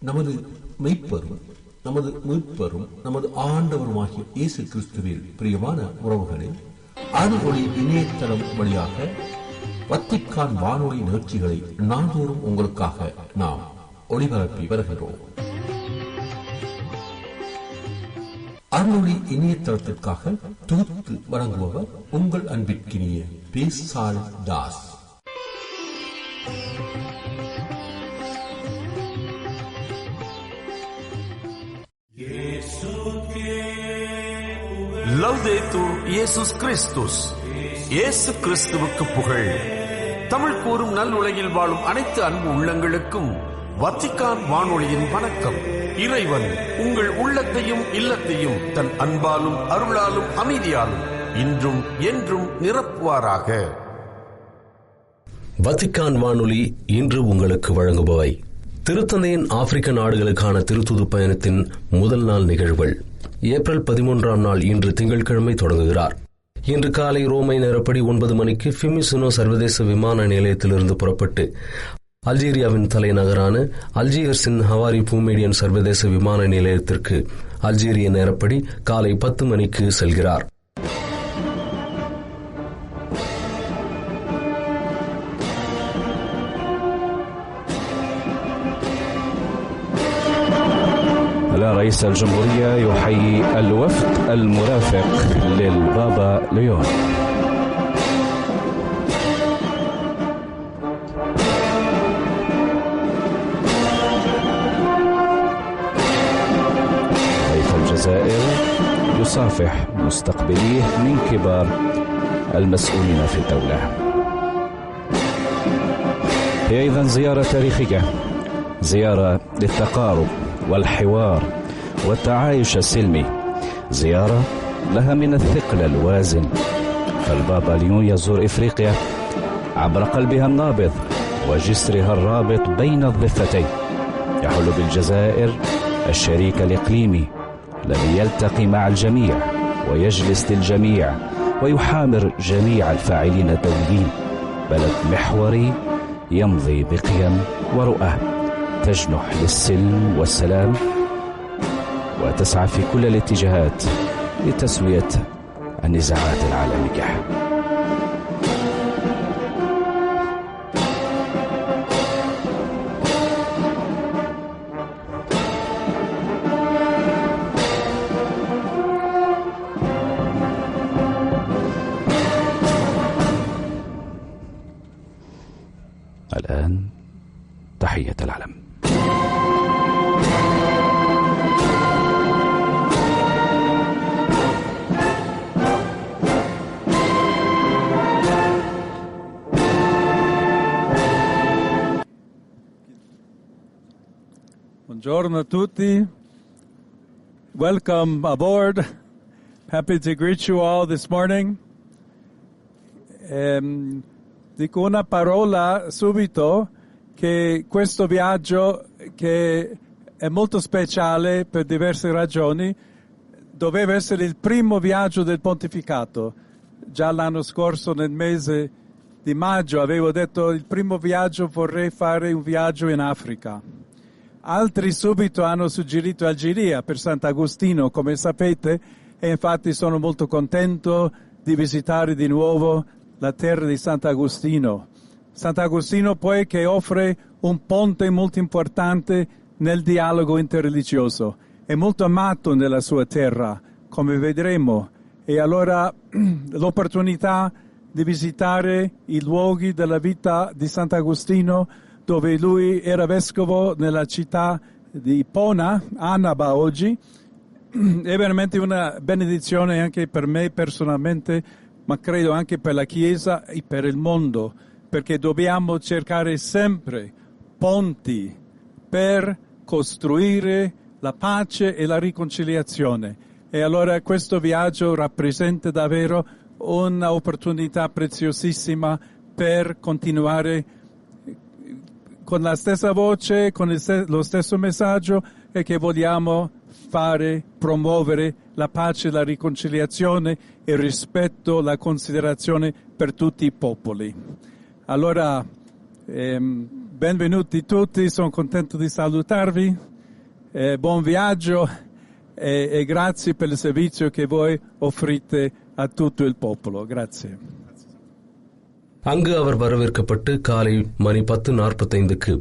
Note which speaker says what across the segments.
Speaker 1: நமது மெய்ப்பரும் நமது மீட்பரும் நமது ஆண்டவருமாகிய இயேசு கிறிஸ்துவில் பிரியமான உறவுகளே, அருள்ஒளி இணையதளம் வழியாக வத்திக்கான் வானொலி நிகழ்ச்சிகளை நாள்தோறும் உங்களுக்காக நாம் ஒளிபரப்பி வருகிறோம். அருள்ஒளி இணையதளத்திற்காக தொகுத்து வழங்குபவர் உங்கள் அன்பிற்கினிய பேசால் தாஸ்.
Speaker 2: லவ்தேத்தூர் இயேசுஸ் கிறிஸ்துஸ். இயேசு கிறிஸ்துவுக்கு புகழ். தமிழ் கூறும் நல் உலகில் வாழும் அனைத்து அன்பு உள்ளங்களுக்கும் வத்திக்கான் வானொலியின் வணக்கம். இறைவன் உங்கள் உள்ளத்தையும் இல்லத்தையும் தன் அன்பாலும் அருளாலும் அமைதியாலும் இன்றும் என்றும் நிரப்புவாராக.
Speaker 3: வத்திக்கான் வானொலி இன்று உங்களுக்கு வழங்குபவை: திருத்தந்தையின் ஆப்பிரிக்க நாடுகளுக்கான திருத்துது பயணத்தின் முதல் நாள் நிகழ்வுகள். ஏப்ரல் 13ஆம் நாள் இன்று திங்கட்கிழமை தொடங்குகிறார். இன்று காலை ரோமை நேரப்படி 9 மணிக்கு ஃபிமிசுனோ சர்வதேச விமான நிலையத்திலிருந்து புறப்பட்டு அல்ஜீரியாவின் தலைநகரான அல்ஜியர்ஸின் ஹவாரி பூமேடியன் சர்வதேச விமான நிலையத்திற்கு அல்ஜீரிய நேரப்படி காலை 10 மணிக்கு செல்கிறார்.
Speaker 4: رئيس الجمهورية يحيي الوفد المرافق للبابا ليون. رئيس الجزائر يصافح مستقبليه من كبار المسؤولين في الدولة. هي أيضا زيارة تاريخية، زيارة للتقارب والحوار والتعايش السلمي، زيارة لها من الثقل الوازن. فالبابا ليون يزور إفريقيا عبر قلبها النابض وجسرها الرابط بين الضفتين، يحل بالجزائر الشريك الإقليمي الذي يلتقي مع الجميع ويجلس للجميع ويحامر جميع الفاعلين الدوليين. بلد محوري يمضي بقيم ورؤى تجنح للسلم والسلام وتسعى في كل الاتجاهات لتسوية النزاعات العالمية. الآن تحية العلم.
Speaker 5: Buongiorno a tutti. Welcome aboard. Happy to greet you all this morning. Dico una parola subito che questo viaggio, che è molto speciale per diverse ragioni, doveva essere il primo viaggio del pontificato. Già l'anno scorso, nel mese di maggio, avevo detto il primo viaggio vorrei fare un viaggio in Africa. Altri subito hanno suggerito Algeria per Sant'Agostino, come sapete, e infatti sono molto contento di visitare di nuovo la terra di Sant'Agostino. Sant'Agostino poi che offre un ponte molto importante nel dialogo interreligioso. È molto amato nella sua terra, come vedremo, e allora l'opportunità di visitare i luoghi della vita di Sant'Agostino, dove lui era vescovo nella città di Pona, Annaba oggi, è veramente una benedizione anche per me personalmente, ma credo anche per la Chiesa e per il mondo, perché dobbiamo cercare sempre ponti per costruire la pace e la riconciliazione. E allora questo viaggio rappresenta davvero un'opportunità preziosissima per continuare con la stessa voce, con lo stesso messaggio, e che vogliamo fare, promuovere la pace, la riconciliazione, il rispetto, la considerazione per tutti i popoli. Allora, benvenuti tutti, sono contento di salutarvi, buon viaggio e grazie per il servizio che voi offrite a tutto il popolo. Grazie.
Speaker 3: அங்கு அவர் வரவேற்கப்பட்டு காலை மணி 10:45க்கு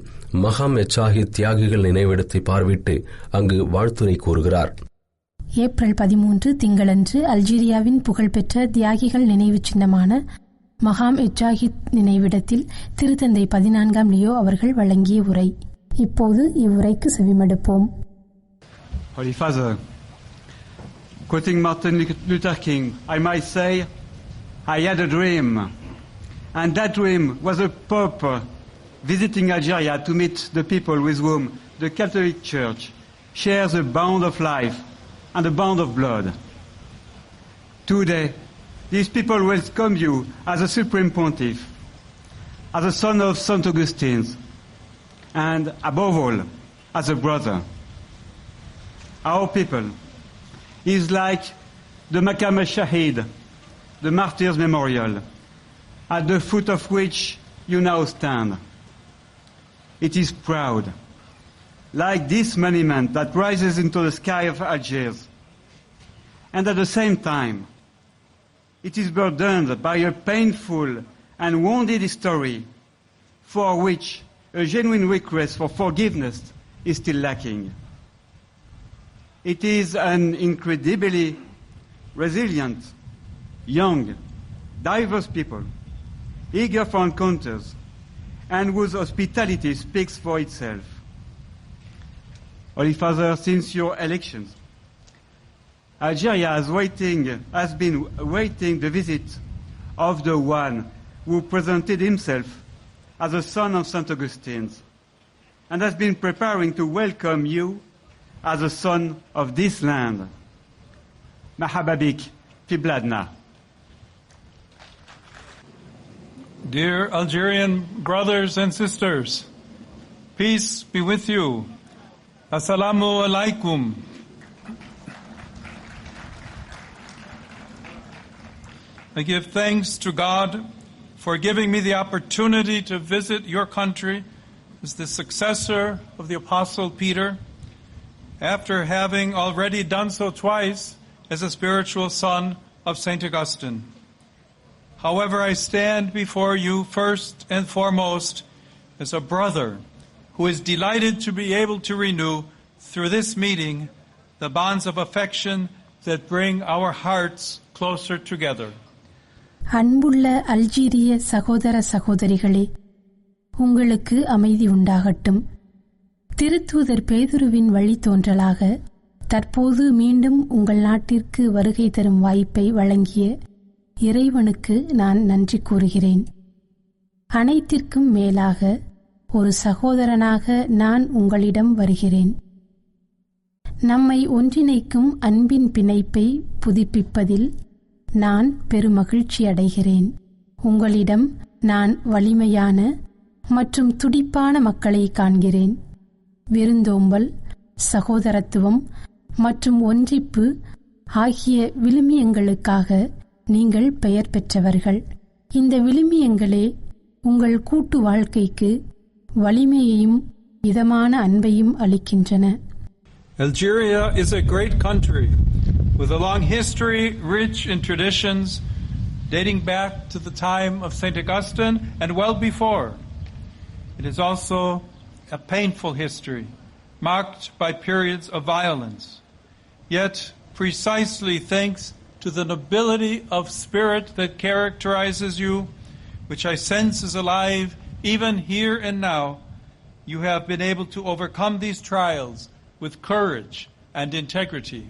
Speaker 3: மகாம் எச்சாகி தியாகிகள் நினைவிடத்தை பார்வையிட்டு அங்கு வாழ்த்துரை கூறுகிறார்.
Speaker 6: April 13 திங்களன்று அல்ஜீரியாவின் புகழ்பெற்ற தியாகிகள் நினைவு சின்னமான மகாம் எச்சாஹித் நினைவிடத்தில் திருத்தந்தை 14ஆம் லியோ அவர்கள் வழங்கிய உரை. இப்போது இவ்வுரைக்கு செவிமடுப்போம்.
Speaker 7: Holy Father, quoting Martin Luther King, I might say, I had a dream, and that dream was a Pope visiting Algeria to meet the people with whom the Catholic Church shares a bond of life and a bond of blood. Today, these people welcome you as a Supreme Pontiff, as a son of St. Augustine, and above all, as a brother. Our people is like the Maqam al-Shahid, the Martyrs' Memorial, at the foot of which you now stand. It is proud, like this monument that rises into the sky of Algiers. And at the same time, it is burdened by a painful and wounded history for which a genuine request for forgiveness is still lacking. It is an incredibly resilient, young, diverse people, eager for encounters, and whose hospitality speaks for itself. Holy Father, since your elections, Algeria has been waiting the visit of the one who presented himself as a son of St. Augustine, and has been preparing to welcome you as a son of this land. Marhaba bik fi bladna.
Speaker 5: Dear Algerian brothers and sisters, peace be with you. Assalamu alaikum. I give thanks to God for giving me the opportunity to visit your country as the successor of the Apostle Peter, after having already done so twice as a spiritual son of St. Augustine. However, I stand before you first and foremost as a brother who is delighted to be able to renew through this meeting the bonds of affection that bring our hearts closer together.
Speaker 6: அன்புள்ள அல்ஜீரிய சகோதர சகோதரிகளே, உங்களுக்கு அமைதி உண்டாகட்டும். திருத்தூதர் பேதுருவின் வழித்தோன்றலாக தற்போது மீண்டும் உங்கள் நாட்டிற்கு வருகை தரும் வாய்ப்பை வழங்கிய இறைவனுக்கு நான் நன்றி கூறுகிறேன். அனைத்திற்கும் மேலாக ஒரு சகோதரனாக நான் உங்களிடம் வருகிறேன். நம்மை ஒன்றிணைக்கும் அன்பின் பிணைப்பை புதுப்பிப்பதில் நான் பெருமகிழ்ச்சி அடைகிறேன். உங்களிடம் நான் வலிமையான மற்றும் துடிப்பான மக்களை காண்கிறேன். விருந்தோம்பல், சகோதரத்துவம் மற்றும் ஒன்றிப்பு ஆகிய விழுமியங்களுக்காக நீங்கள் பெயர் பெற்றவர்கள். இந்த விழுமியங்களே உங்கள் கூட்டு வாழ்க்கைக்கு வலிமையையும் இதமான அன்பையும் அளிக்கின்றன.
Speaker 5: Algeria is a great country with a long history rich in traditions dating back to the time of St. Augustine and well before. It is also a painful history marked by periods of violence. Yet, precisely thanks to the nobility of spirit that characterizes you, which I sense is alive even here and now, you have been able to overcome these trials with courage and integrity.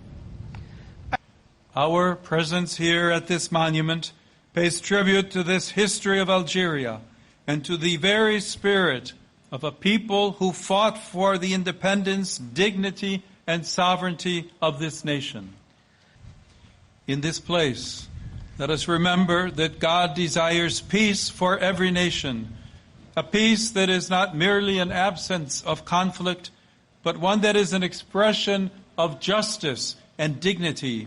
Speaker 5: Our presence here at this monument pays tribute to this history of Algeria and to the very spirit of a people who fought for the independence, dignity, and sovereignty of this nation. In this place, let us remember that God desires peace for every nation, a peace that is not merely an absence of conflict, but one that is an expression of justice and dignity.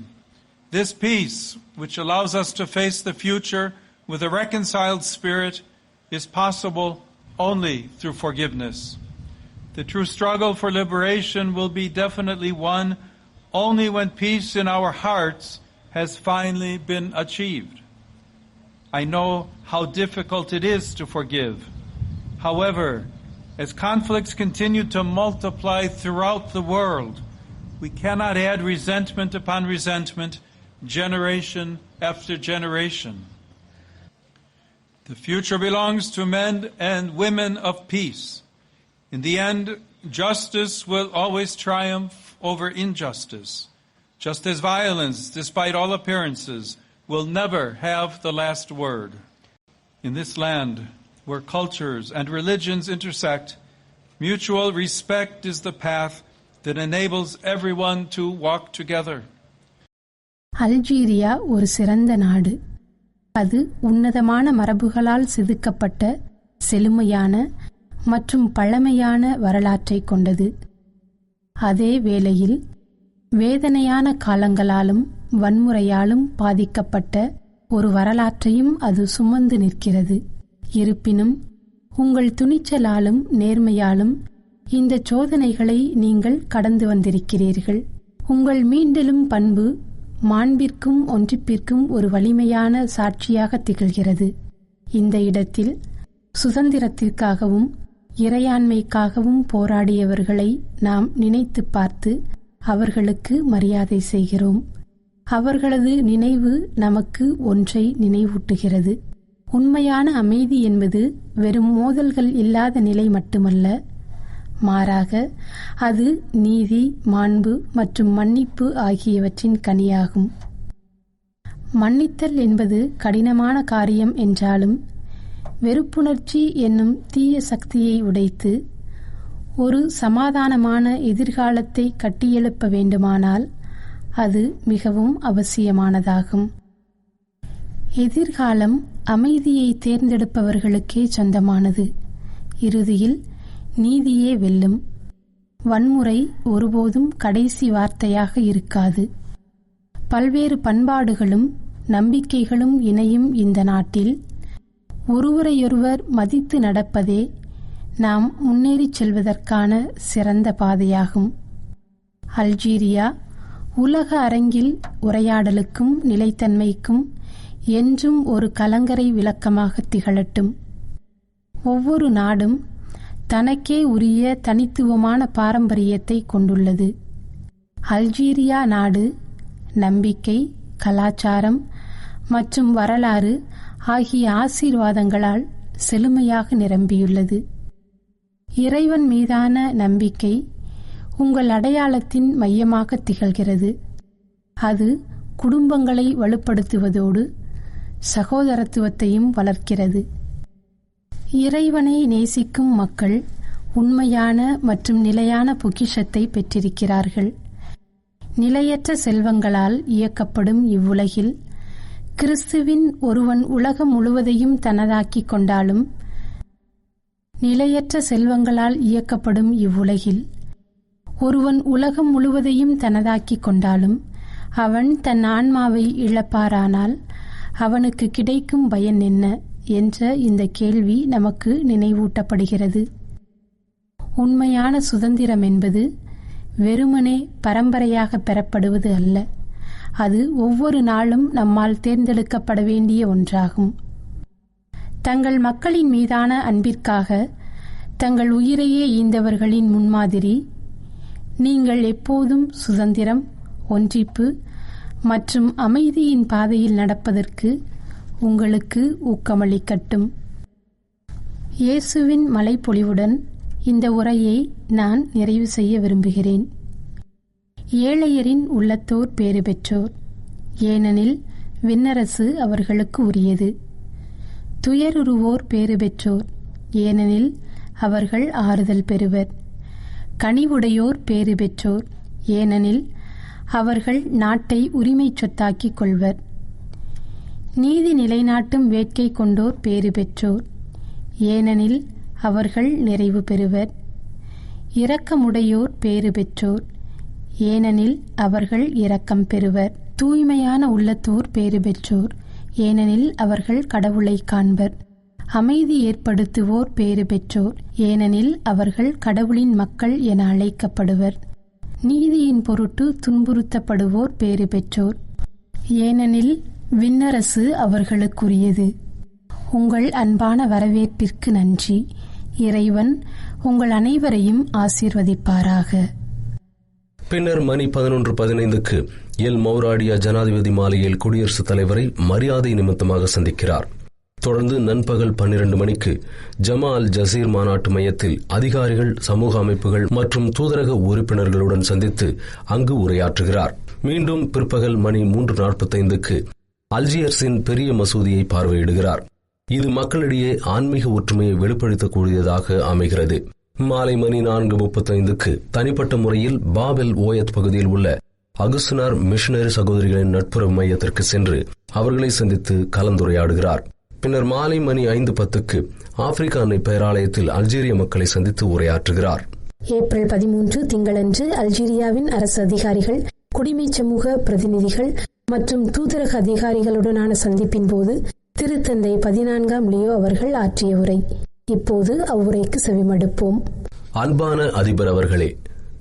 Speaker 5: This peace, which allows us to face the future with a reconciled spirit, is possible only through forgiveness. The true struggle for liberation will be definitely won only when peace in our hearts has finally been achieved. I know how difficult it is to forgive. However, as conflicts continue to multiply throughout the world, we cannot add resentment upon resentment, generation after generation. The future belongs to men and women of peace. In the end, justice will always triumph over injustice, just as violence, despite all appearances, will never have the last word. In this land, where cultures and religions intersect, mutual respect is the path that enables everyone to walk together.
Speaker 6: Algeria ஒரு சிறந்த நாடு. அது உன்னதமான மரபுகளால் செதுக்கப்பட்ட செழுமையான மற்றும் பழமையான வரலாற்றை கொண்டது. அதே வேளையில் வேதனையான காலங்களாலும் வன்முறையாலும் பாதிக்கப்பட்ட ஒரு வரலாற்றையும் அது சுமந்து நிற்கிறது. இருப்பினும் உங்கள் துணிச்சலாலும் நேர்மையாலும் இந்த சோதனைகளை நீங்கள் கடந்து வந்திருக்கிறீர்கள். உங்கள் மீண்டெழும் பண்பு மாண்பிற்கும் ஒன்றிப்பிற்கும் ஒரு வலிமையான சாட்சியாக திகழ்கிறது. இந்த இடத்தில் சுதந்திரத்திற்காகவும் இறையாண்மைக்காகவும் போராடியவர்களை நாம் நினைத்து பார்த்து அவர்களுக்கு மரியாதை செய்கிறோம். அவர்களது நினைவு நமக்கு ஒன்றை நினைவூட்டுகிறது. உண்மையான அமைதி என்பது வெறும் மோதல்கள் இல்லாத நிலை மட்டுமல்ல, மாறாக அது நீதி, மாண்பு மற்றும் மன்னிப்பு ஆகியவற்றின் கனியாகும். மன்னித்தல் என்பது கடினமான காரியம் என்றாலும், வெறுப்புணர்ச்சி என்னும் தீய சக்தியை உடைத்து ஒரு சமாதானமான எதிர்காலத்தை கட்டியெழுப்ப வேண்டுமானால் அது மிகவும் அவசியமானதாகும். எதிர்காலம் அமைதியை தேர்ந்தெடுப்பவர்களுக்கே சொந்தமானது. இறுதியில் நீதியே வெல்லும். வன்முறை ஒருபோதும் கடைசி வார்த்தையாக இருக்காது. பல்வேறு பண்பாடுகளும் நம்பிக்கைகளும் இணையும் இந்த நாட்டில் ஒருவரையொருவர் மதித்து நடப்பதே நாம் முன்னேறிச் செல்வதற்கான சிறந்த பாதையாகும். அல்ஜீரியா உலக அரங்கில் உரையாடலுக்கும் நிலைத்தன்மைக்கும் என்றும் ஒரு கலங்கரை விளக்கமாக திகழட்டும். ஒவ்வொரு நாடும் தனக்கே உரிய தனித்துவமான பாரம்பரியத்தை கொண்டுள்ளது. அல்ஜீரியா நாடு நம்பிக்கை, கலாச்சாரம் மற்றும் வரலாறு ஆகிய ஆசீர்வாதங்களால் செழுமையாக நிரம்பியுள்ளது. இறைவன் மீதான நம்பிக்கை உங்கள் அடையாளத்தின் மையமாக திகழ்கிறது. அது குடும்பங்களை வலுப்படுத்துவதோடு சகோதரத்துவத்தையும் வளர்க்கிறது. இறைவனை நேசிக்கும் மக்கள் உண்மையான மற்றும் நிலையான பொக்கிஷத்தை பெற்றிருக்கிறார்கள். நிலையற்ற செல்வங்களால் இயக்கப்படும் இவ்வுலகில் கிறிஸ்துவின் ஒருவன் உலகம் முழுவதையும் தனதாக்கிக் கொண்டாலும், நிலையற்ற செல்வங்களால் இயக்கப்படும் இவ்வுலகில் ஒருவன் உலகம் முழுவதையும் தனதாக்கிக் கொண்டாலும் அவன் தன் ஆன்மாவை இழப்பாரானால் அவனுக்கு கிடைக்கும் பயன் என்ன என்ற இந்த கேள்வி நமக்கு நினைவூட்டப்படுகிறது. உண்மையான சுதந்திரம் என்பது வெறுமனே பரம்பரையாக பெறப்படுவது அல்ல. அது ஒவ்வொரு நாளும் நம்மால் தேர்ந்தெடுக்கப்பட வேண்டிய ஒன்றாகும். தங்கள் மக்களின் மீதான அன்பிற்காக தங்கள் உயிரையே ஈந்தவர்களின் முன்மாதிரி நீங்கள் எப்போதும் சுதந்திரம், ஒன்றிப்பு மற்றும் அமைதியின் பாதையில் நடப்பதற்கு உங்களுக்கு ஊக்கமளிக்கட்டும். இயேசுவின் மலைப்பொழிவுடன் இந்த உரையை நான் நிறைவு செய்ய விரும்புகிறேன். ஏழையரின் உள்ளத்தோர் பேறு பெற்றோர், ஏனெனில் விண்ணரசு அவர்களுக்கு உரியது. துயருறுவோர் பேறு பெற்றோர், ஏனெனில் அவர்கள் ஆறுதல் பெறுவர். கனிவுடையோர் பேறு பெற்றோர், ஏனெனில் அவர்கள் நாட்டை உரிமை சொத்தாக்கிக் கொள்வர். நீதி நிலைநாட்டும் வேட்கை கொண்டோர் பேறு பெற்றோர், ஏனெனில் அவர்கள் நிறைவு பெறுவர். இரக்கமுடையோர் பேறு பெற்றோர், ஏனெனில் அவர்கள் இரக்கம் பெறுவர். தூய்மையான உள்ளத்தோர் பேறு பெற்றோர், ஏனெனில் அவர்கள் கடவுளை காண்பர். அமைதி ஏற்படுத்துவோர் பேறு பெற்றோர், ஏனெனில் அவர்கள் கடவுளின் மக்கள் என அழைக்கப்படுவர். நீதியின் பொருட்டு துன்புறுத்தப்படுவோர் பேறு பெற்றோர், ஏனெனில் விண்ணரசு அவர்களுக்குரியது. உங்கள் அன்பான வரவேற்பிற்கு நன்றி. இறைவன் உங்கள் அனைவரையும் ஆசீர்வதிப்பாராக.
Speaker 3: பின்னர் மணி 11:15 எல் மௌராடியா ஜனாதிபதி மாளிகையில் குடியரசுத் தலைவரை மரியாதை நிமித்தமாக சந்திக்கிறார். தொடர்ந்து நண்பகல் 12 மணிக்கு ஜமா அல் ஜசீர் மாநாட்டு மையத்தில் அதிகாரிகள், சமூக அமைப்புகள் மற்றும் தூதரக உறுப்பினர்களுடன் சந்தித்து அங்கு உரையாற்றுகிறார். மீண்டும் பிற்பகல் மணி 3:45 அல்ஜியர்ஸின் பெரிய மசூதியை பார்வையிடுகிறார். இது மக்களிடையே ஆன்மீக ஒற்றுமையை வெளிப்படுத்தக்கூடியதாக அமைகிறது. மாலை மணி 4:35 தனிப்பட்ட முறையில் பாபெல் ஓயத் பகுதியில் உள்ள அகுஸ்தினார் மிஷனரி சகோதரிகளின் நட்புறவு மையத்திற்கு சென்று அவர்களை சந்தித்து கலந்துரையாடுகிறார். பின்னர் மாலை மணி 5:10 ஆப்பிரிக்க அன்னை பேராலயத்தில் அல்ஜீரிய மக்களை சந்தித்து உரையாற்றுகிறார்.
Speaker 6: ஏப்ரல் 13 திங்களன்று அல்ஜீரியாவின் அரசு அதிகாரிகள், குடிமை சமூக பிரதிநிதிகள் மற்றும் தூதரக அதிகாரிகளுடனான சந்திப்பின் போது திருத்தந்தை 14ஆம் லியோ அவர்கள் ஆற்றிய உரை. இப்போது அவ்வுரைக்கு செவிமடுப்போம்.
Speaker 3: அன்பான அதிபர் அவர்களே,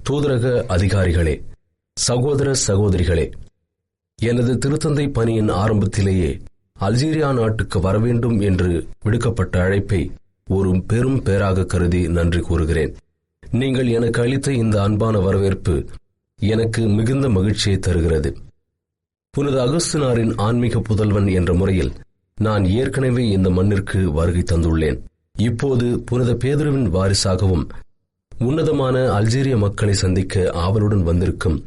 Speaker 3: தூதரக அதிகாரிகளே, சகோதர சகோதரிகளே, எனது திருத்தந்தை பணியின் ஆரம்பத்திலேயே அல்ஜீரியா நாட்டுக்கு வரவேண்டும் என்று விடுக்கப்பட்ட அழைப்பை ஒரு பெரும் பேராக கருதி நன்றி கூறுகிறேன். நீங்கள் எனக்கு அளித்த இந்த அன்பான வரவேற்பு எனக்கு மிகுந்த மகிழ்ச்சியை தருகிறது. புனித அகுஸ்தினாரின் ஆன்மீக புதல்வன் என்ற முறையில் நான் ஏற்கனவே இந்த மண்ணிற்கு வருகை தந்துள்ளேன். இப்போது புனித பேதுருவின் வாரிசாகவும் உன்னதமான அல்ஜீரிய மக்களை சந்திக்க ஆவலுடன் வந்திருக்கும்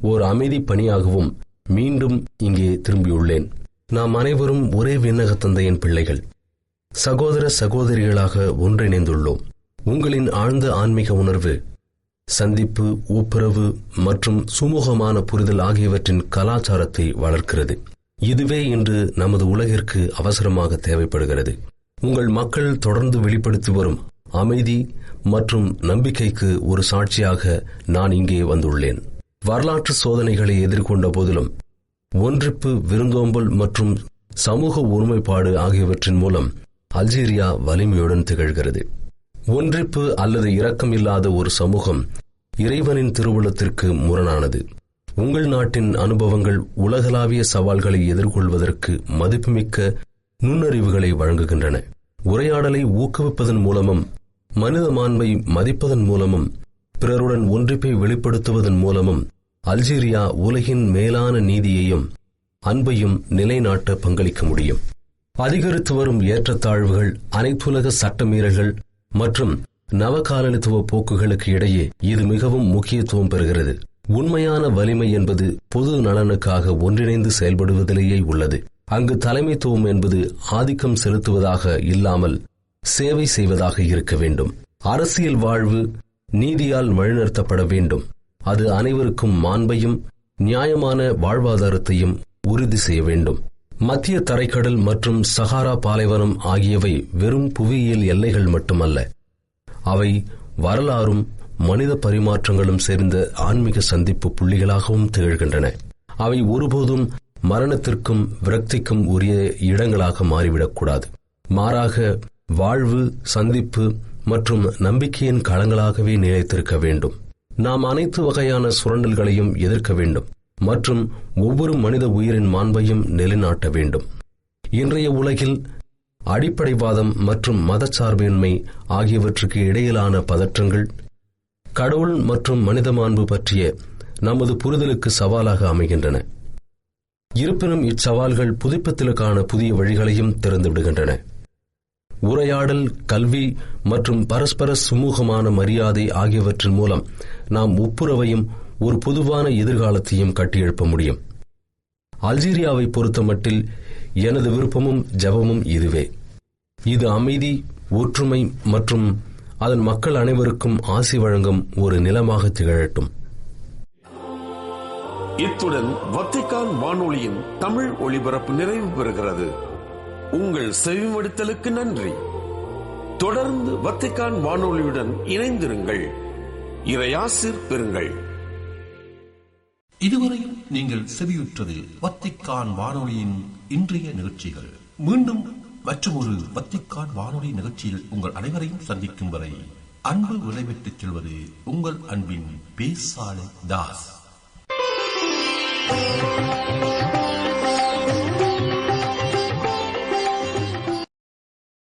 Speaker 3: ஓர் அமைதி பணியாகவும் மீண்டும் இங்கே திரும்பியுள்ளேன். நாம் அனைவரும் ஒரே விண்ணக தந்தையின் பிள்ளைகள், சகோதர சகோதரிகளாக ஒன்றிணைந்துள்ளோம். உங்களின் ஆழ்ந்த ஆன்மீக உணர்வு, சந்திப்பு, ஒப்புரவு மற்றும் சுமூகமான புரிதல் ஆகியவற்றின் கலாச்சாரத்தை வளர்க்கிறது. இதுவே இன்று நமது உலகிற்கு அவசரமாக தேவைப்படுகிறது. உங்கள் மக்கள் தொடர்ந்து வெளிப்படுத்தி வரும் அமைதி மற்றும் நம்பிக்கைக்கு ஒரு சாட்சியாக நான் இங்கே வந்துள்ளேன். வரலாற்று சோதனைகளை எதிர்கொண்ட போதிலும் ஒன்றிப்பு, விருந்தோம்பல் மற்றும் சமூக ஒருமைப்பாடு ஆகியவற்றின் மூலம் அல்ஜீரியா வலிமையுடன் திகழ்கிறது. ஒன்றிப்பு அல்லது இரக்கம் இல்லாத ஒரு சமூகம் இறைவனின் திருவுளத்திற்கு முரணானது. உங்கள் நாட்டின் அனுபவங்கள் உலகளாவிய சவால்களை எதிர்கொள்வதற்கு மதிப்புமிக்க நுண்ணறிவுகளை வழங்குகின்றன. உரையாடலை ஊக்குவிப்பதன் மூலமும், மனித மாண்பை மதிப்பதன் மூலமும், பிறருடன் ஒன்றிப்பை வெளிப்படுத்துவதன் மூலமும் அல்ஜீரியா உலகின் மேலான நீதியையும் அன்பையும் நிலைநாட்ட பங்களிக்க முடியும். அதிகரித்து வரும் ஏற்றத்தாழ்வுகள், அனைத்துலக சட்டமீறல்கள் மற்றும் நவகாலனித்துவ போக்குகளுக்கு இடையே இது மிகவும் முக்கியத்துவம் பெறுகிறது. உண்மையான வலிமை என்பது பொது நலனுக்காக ஒன்றிணைந்து செயல்படுவதிலேயே உள்ளது. அங்கு தலைமைத்துவம் என்பது ஆதிக்கம் செலுத்துவதாக இல்லாமல் சேவை செய்வதாக இருக்க வேண்டும். அரசியல் வாழ்வு நீதியால் வழிநடத்தப்பட வேண்டும். அது அனைவருக்கும் மாண்பையும் நியாயமான வாழ்வாதாரத்தையும் உறுதி செய்ய வேண்டும். மத்திய தரைக்கடல் மற்றும் சஹாரா பாலைவனம் ஆகியவை வெறும் புவியியல் எல்லைகள் மட்டுமல்ல, அவை வரலாறும் மனித பரிமாற்றங்களும் சேர்ந்த ஆன்மீக சந்திப்பு புள்ளிகளாகவும் திகழ்கின்றன. அவை ஒருபோதும் மரணத்திற்கும் விரக்திக்கும் உரிய இடங்களாக மாறிவிடக்கூடாது. மாறாக வாழ்வு, சந்திப்பு மற்றும் நம்பிக்கையின் களங்களாகவே நிலைத்திருக்க வேண்டும். நாம் அனைத்து வகையான சுரண்டல்களையும் எதிர்க்க வேண்டும் மற்றும் ஒவ்வொரு மனித உயிரின் மாண்பையும் நிலைநாட்ட வேண்டும். இன்றைய உலகில் அடிப்படைவாதம் மற்றும் மதச்சார்பின்மை ஆகியவற்றுக்கு இடையிலான பதற்றங்கள் கடவுள் மற்றும் மனித மாண்பு பற்றிய நமது புரிதலுக்கு சவாலாக அமைகின்றன. இருப்பினும் இச்சவால்கள் புதுப்பித்தலுக்கான புதிய வழிகளையும் திறந்துவிடுகின்றன. உரையாடல், கல்வி மற்றும் பரஸ்பர சுமூகமான மரியாதை ஆகியவற்றின் மூலம் நாம் ஒப்புரவையும் ஒரு பொதுவான எதிர்காலத்தையும் கட்டியெழுப்ப முடியும். அல்ஜீரியாவை பொறுத்தமட்டில் எனது விருப்பமும் ஜெபமும் இதுவே. இது அமைதி, ஒற்றுமை மற்றும் அதன் மக்கள் அனைவருக்கும் ஆசி வழங்கும் ஒரு நிலமாக திகழட்டும்.
Speaker 2: இத்துடன் வத்திக்கான் வானொலியின் தமிழ் ஒளிபரப்பு நிறைவு பெறுகிறது. உங்கள் செவிமடுத்தலுக்கு நன்றி. தொடர்ந்து வத்திக்கான் வானொலியுடன் இணைந்திருங்கள். இறையாசிர் பெறுங்கள்.
Speaker 1: இதுவரையும் நீங்கள் செவியுற்றது வத்திக்கான் வானொலியின் இன்றைய நிகழ்ச்சிகள். மீண்டும் மற்றொரு வத்திக்கான் வானொலி நிகழ்ச்சியில் உங்கள் அனைவரையும் சந்திக்கும் வரை அன்பு விடைபெற்றுச் செல்வது உங்கள் அன்பின் பேசாலை தாஸ்.